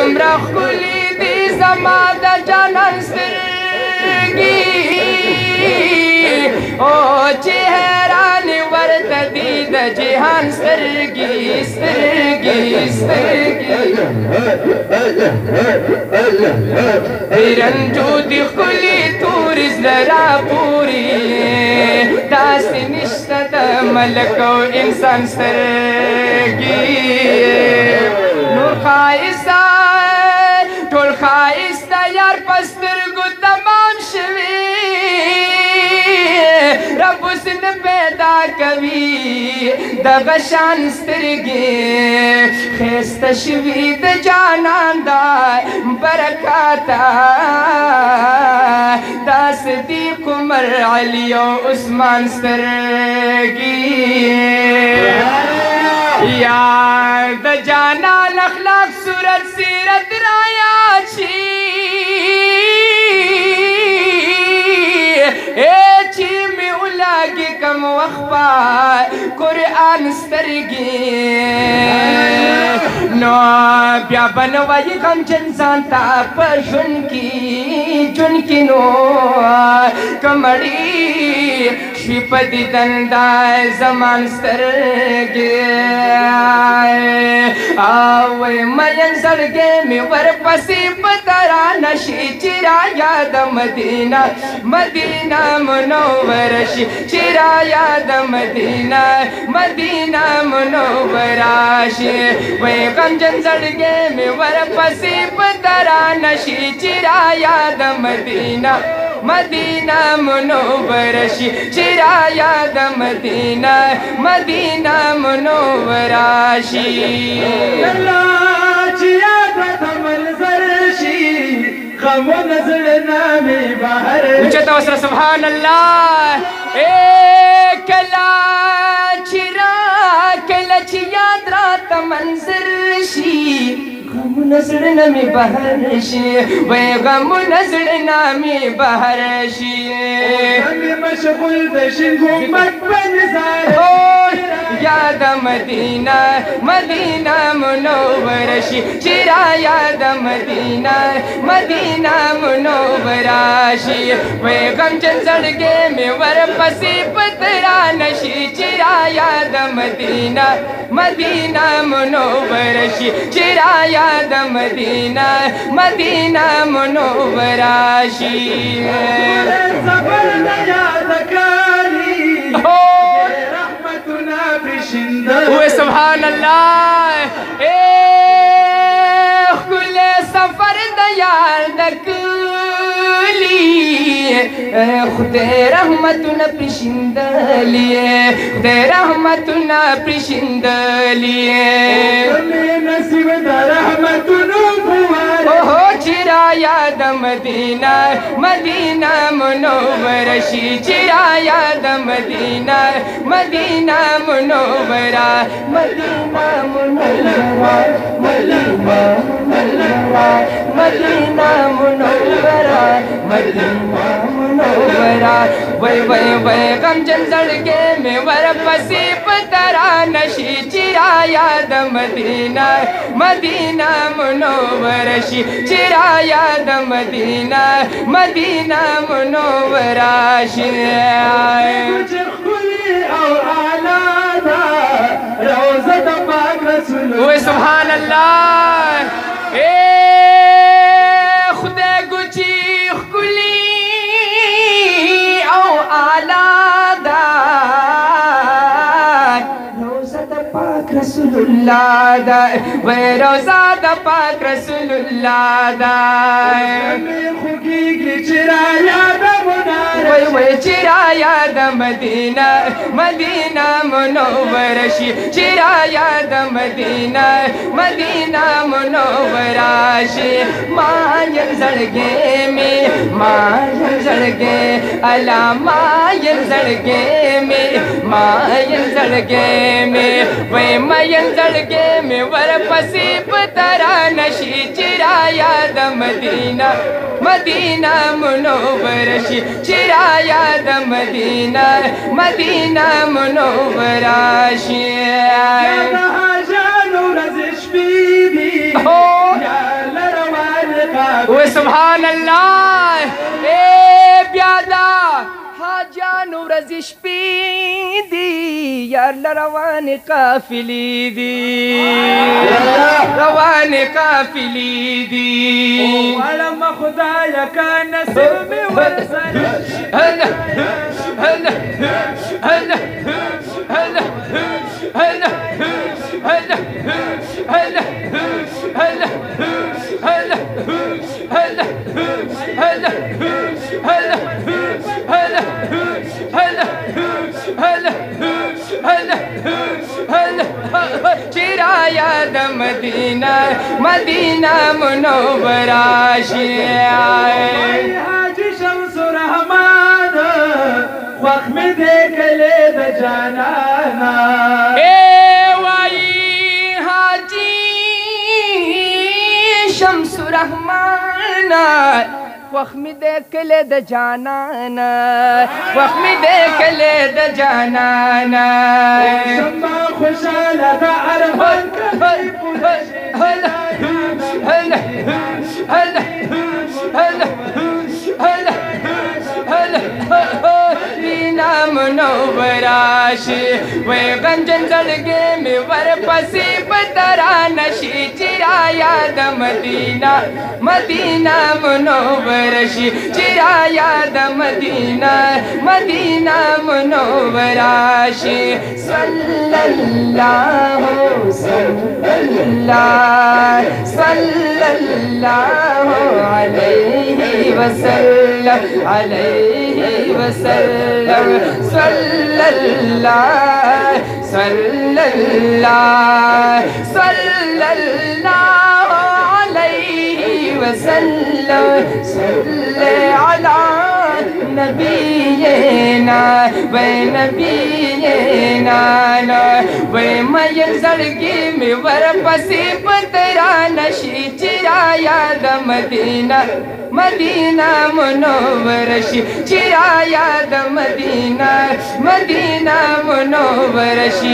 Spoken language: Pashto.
دومره ښکلي دي زما د جانان سترګې او چې حیرانې ورته دي د جهان سترګې سترګې سترګې رنجو دي ښکلي تورې زړه راپورې داسې نشته د ملک او انسان سترګې نور ښایسته ټول ښایسته یار په سترګو تمام شوي رب حسن پیدا کوي دغه شان سترګې ښایسته شوي د جانان دا برکاته دا صدیق عمر علي او عثمان سترګې یار د جانان اخلاق صورت سیرت رایاد شي چې مې ولاګي کم وخت په قرآن سترګې نو بیا به نه وایي غمجن ځان ته په ژوند کې نو که مړي شوي په دیدن دا زمان سترګې او مین زړګې مې ورپسې په ترانه شي چې رایاد مدینه مدینه منوره شي چې رایاد مدینه مدینه منوره شي وای غمجن زړګې مې ورپسې په ترانه شي چې رایاد مدینه مدینہ منوره شي چې رایاد مدینہ مدینہ منوره شي الله چې یاد ته منظر شي غمونه زړه مې بهر اوچته وسره سبحان الله کله چې یاد راته منظر شي غمونه زړه مې بهر شي وای غمونه زړه مې بهر شي مې مشغول د شین ګمبد په نظر یاد مدینه مدینه منوره شي چې رایاد مدینه مدینه منوره شي وای غمجن زړګې مې ورپسې په ترانه شي چې رایاد مدینه مدینه منوره شي چې رایاد مدینه مدینه منوره شي صبر د یاد کاری رحمتنا پرشنده وای سبحان الله ښکل سفر د یار د کلی خدای رحمتنا پرشندلی خدای رحمتنا پرشندلی نصیب د رحمتونو اوه چې رایاد مدینه مدینه منوره شي چې رایاد مدینه مدینه منوره مدینه منوره مدینه مدینه منوره مدینه منوره وای وای وای غمجن زړګې مې ورپسې په ترانه شي چې رایاد مدینه مدینه منوره شي چې رایاد مدینه مدینه منوره شي او اعلی دا روزه د پاک رسول وای سبحان الله خدای ګوچی ښکلي او اعلی دا روزه د پاک رسول الله دا وای روزه د پاک رسول الله دا خوږیږي چې رایاد وای وای چې رایاد مدینه مدینه منوره شي چې رایاد مدینه مدینه منوره شي ماین زړګې مې ماین زړګې الا ماین زړګې مې ماین زړګې مې وای ماین زړګې مې ورپسې په ترانه شي چې رایاد مدینه مدینه منوره شي چې رایاد مدینه مدینه منوره شي वो सुभान अल्लाह ए प्यादा हाजानु रजिश पीदी यार रवान काफिली दी रवान काफिली दी वालम खुदाया का नसीब में वरसन हला हला हला हला हला हला हला हला हला हला हला हला हला हला हला हला हला चिराया द मदीना मदीना मुनव्वरा शियाए हाजी शमसुर रहमान वक्त में देख ले द जानाना ए वाई हाजी शमसुर रहमान वक्त में देख ले द जानाना वक्त में देख ले द जानाना शम्मा खुशाल दा अरफन हला हला हला हला हला हला लीना मुनव्वराश वे गंजन जलगे में वर पसी पतरा नशी चिराया द मदीना मदीना मुनव्वरशी चिराया द मदीना मदीना मुनव्वराशी सल्लल्लाहु सल्लल्लाहु अलैहि वसल्लम अलैहि वसल्लम सल्लल्लाहु सल्लल्लाहु अलैहि वसल्लम सल्ले अला नबीना वे नबीना वे मयन जड़गी में वर पसी पतरा नशी चिराया द मदीना मदीना मुनव्वरशी चिराया द मदीना मदीना मुनव्वरशी।